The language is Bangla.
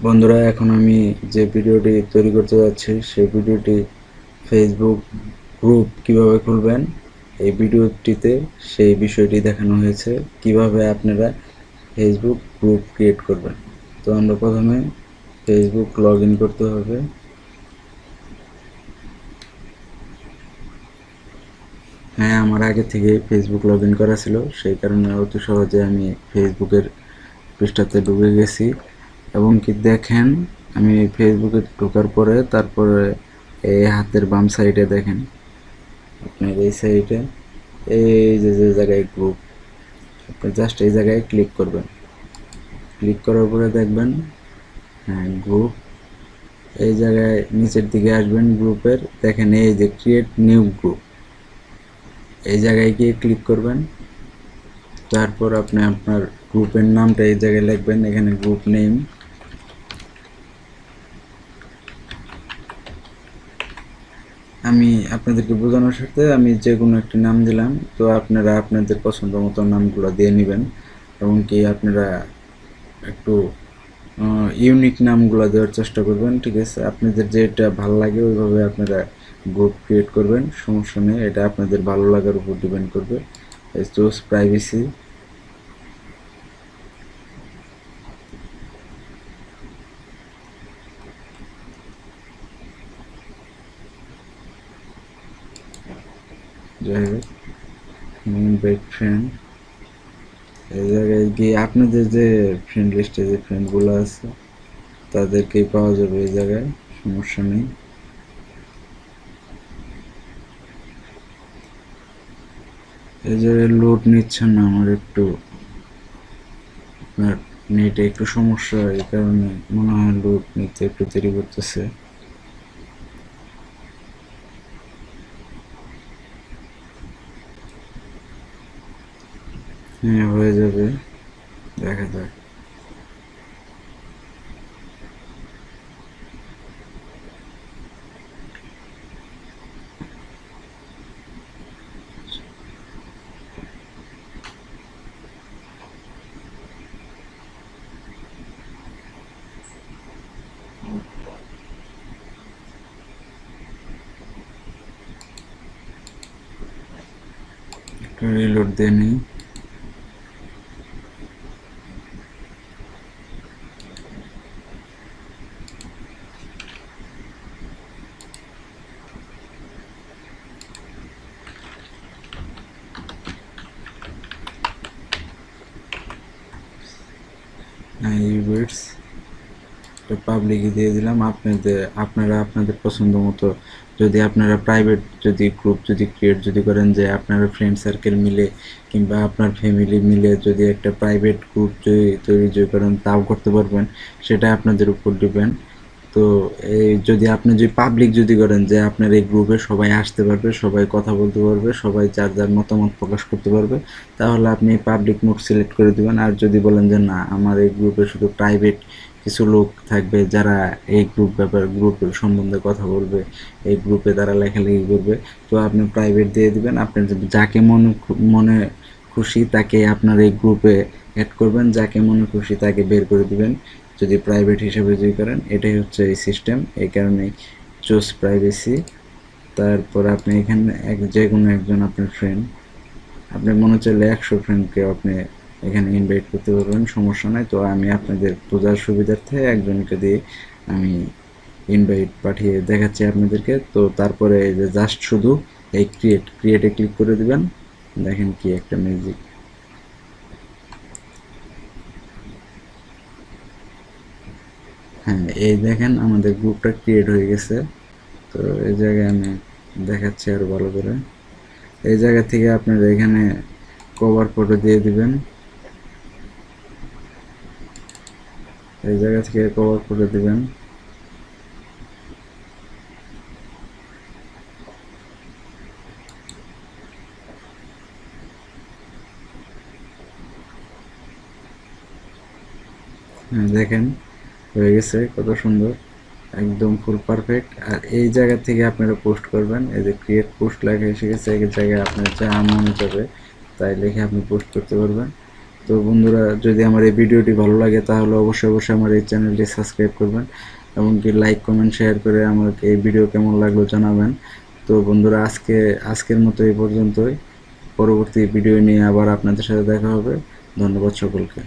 বন্ধুরা, এখন আমি যে ভিডিওটি তৈরি করতে যাচ্ছি সেই ভিডিওটি ফেসবুক গ্রুপ কিভাবে খুলবেন এই ভিডিওটিতে সেই বিষয়টি দেখানো হয়েছে। কিভাবে আপনারা ফেসবুক গ্রুপ ক্রিয়েট করবেন। তো আমরা প্রথমে ফেসবুক লগ ইন করতে হবে। হ্যাঁ, আমার আগে থেকে ফেসবুক লগ ইন করা ছিল, সেই কারণে অতি সহজে আমি ফেসবুকের পৃষ্ঠাতে ঢুকে গেছি। এবং কি দেখেন, আমি ফেসবুকে ঢোকার পরে তারপরে এই হাতের বাম সাইডে দেখেন, আপনার এই সাইডে এই যে যে জায়গায় গ্রুপ, আপনি জাস্ট এই জায়গায় ক্লিক করবেন। ক্লিক করার পরে দেখবেন হ্যাঁ গ্রুপ, এই জায়গায় নিচের দিকে আসবেন, গ্রুপের দেখেন এই যে ক্রিয়েট নিউ গ্রুপ, এই জায়গায় গিয়ে ক্লিক করবেন। তারপর আপনি আপনার গ্রুপের নামটা এই জায়গায় লিখবেন, এখানে গ্রুপ নেম। আমি আপনাদেরকে বোঝানোর সাথে আমি যে কোনো একটি নাম দিলাম, তো আপনারা আপনাদের পছন্দ মতো নামগুলো দিয়ে নেবেন। এমনকি আপনারা একটু ইউনিক নামগুলো দেওয়ার চেষ্টা করবেন, ঠিক আছে? আপনাদের যেটা ভালো লাগে ওইভাবে আপনারা গ্রুপ ক্রিয়েট করবেন, সমস্যা নেই, এটা আপনাদের ভালো লাগার উপর ডিপেন্ড করবে। চুজ প্রাইভেসি, যাই হোক ইনভাইট ফ্রেন্ড, এই জায়গায় গিয়ে আপনাদের যে ফ্রেন্ড লিস্টে যে ফ্রেন্ডগুলো আছে তাদেরকেই পাওয়া যাবে এই জায়গায়, সমস্যা নেই। এই জায়গায় লোড নিচ্ছে না, আমার একটু আপনার নেটে একটু সমস্যা, এই কারণে মনে হয় লোড নিতে একটু দেরি করতেছে। হ্যাঁ, হয়ে যাবে, দেখা যাক। একটু রিলোড দিয়ে নিই। ইউবিটস পাবলিকই দিয়ে দিলাম। আপনারা আপনাদের পছন্দ মতো, যদি আপনারা প্রাইভেট যদি গ্রুপ যদি ক্রিয়েট যদি করেন, যে আপনারা ফ্রেন্ড সার্কেল মিলে কিংবা আপনার ফ্যামিলি মিলে যদি একটা প্রাইভেট গ্রুপ যদি তৈরি যদি করেন তাও করতে পারবেন, সেটা আপনাদের উপর ডিপেন্ড। তো এই যদি আপনি যদি পাবলিক যদি করেন, যে আপনার এই গ্রুপে সবাই আসতে পারবে, সবাই কথা বলতে পারবে, সবাই যার যার মতামত প্রকাশ করতে পারবে, তাহলে আপনি পাবলিক মোড সিলেক্ট করে দিবেন। আর যদি বলেন যে না, আমার এই গ্রুপে শুধু প্রাইভেট কিছু লোক থাকবে যারা এই গ্রুপের সম্বন্ধে কথা বলবে, এই গ্রুপে তারা লেখালেখি করবে, তো আপনি প্রাইভেট দিয়ে দিবেন। আপনার যাকে মনে খুশি তাকে আপনার এই গ্রুপে অ্যাড করবেন, যাকে মনে খুশি তাকে বের করে দিবেন যদি প্রাইভেট হিসেবে যদি করেন। এটাই হচ্ছে এই সিস্টেম, এই কারণেই চুজ প্রাইভেসি। তারপর আপনি এখানে যে কোনো একজন আপনার ফ্রেন্ড, আপনি মনে চাইলে 100 ফ্রেন্ডকে আপনি এখানে ইনভাইট করতে পারবেন, সমস্যা নাই। তো আমি আপনাদের বোঝার সুবিধার্থে একজনকে দিয়ে আমি ইনভাইট পাঠিয়ে দেখাচ্ছি আপনাদেরকে। তো তারপরে এই যে জাস্ট শুধু এই ক্রিয়েটে ক্লিক করে দিবেন, দেখেন কি একটা ম্যাজিক। হ্যাঁ, এই দেখেন আমাদের গ্রুপটা ক্রিয়েট হয়ে গেছে। তো এই জায়গায় আমি দেখাচ্ছি আরো ভালো করে। এই জায়গা থেকে আপনারা এখানে কভার ফটো দিয়ে দিবেন, এই জায়গা থেকে কভার ফটো দিবেন। দেখেন হয়ে গেছে, কত সুন্দর, একদম ফুল পারফেক্ট। আর এই জায়গা থেকে আপনারা পোস্ট করবেন, এই যে ক্রিয়েট পোস্ট লেখা এসে গেছে, এই জায়গায় আপনার যা মনে যাবে তাই লিখে আপনি পোস্ট করতে পারবেন। তো বন্ধুরা, যদি আমার এই ভিডিওটি ভালো লাগে তাহলে অবশ্যই অবশ্যই আমার এই চ্যানেলটি সাবস্ক্রাইব করবেন, এমনকি লাইক কমেন্ট শেয়ার করে আমাকে এই ভিডিও কেমন লাগলো জানাবেন। তো বন্ধুরা, আজকের মতো এই পর্যন্তই। পরবর্তী ভিডিও নিয়ে আবার আপনাদের সাথে দেখা হবে। ধন্যবাদ সকলকে।